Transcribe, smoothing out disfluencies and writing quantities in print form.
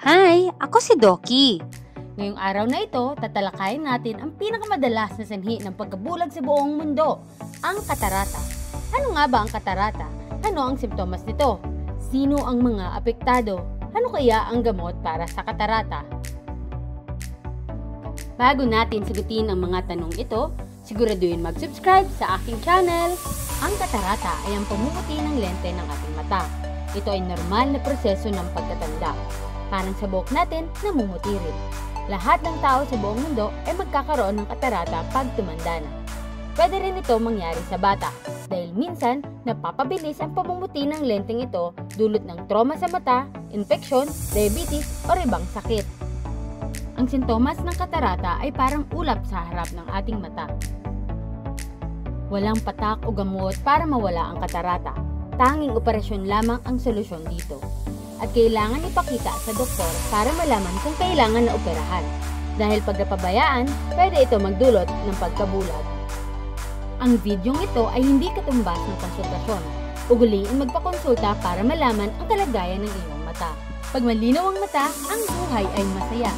Hi! Ako si Doki. Ngayong araw na ito, tatalakayin natin ang pinakamadalas na sanhi ng pagkabulag sa buong mundo, ang katarata. Ano nga ba ang katarata? Ano ang simptomas nito? Sino ang mga apektado? Ano kaya ang gamot para sa katarata? Bago natin sagutin ang mga tanong ito, siguraduhin mag-subscribe sa aking channel. Ang katarata ay ang pumuputi ng lente ng ating mata. Ito ay normal na proseso ng pagkatanda. Parang sa buhok natin, namumuti rin. Lahat ng tao sa buong mundo ay magkakaroon ng katarata pag tumanda na. Pwede rin ito mangyari sa bata dahil minsan napapabilis ang pamumuti ng lenteng ito dulot ng trauma sa mata, infeksyon, diabetes o ibang sakit. Ang sintomas ng katarata ay parang ulap sa harap ng ating mata. Walang patak o gamot para mawala ang katarata. Tanging operasyon lamang ang solusyon dito. At kailangan ipakita sa doktor para malaman kung kailangan na operahan. Dahil pag napabayaan, pwede ito magdulot ng pagkabulag. Ang videong ito ay hindi katumbas ng konsultasyon. Ugaliin magpakonsulta para malaman ang kalagayan ng iyong mata. Pag malinaw ang mata, ang buhay ay masaya.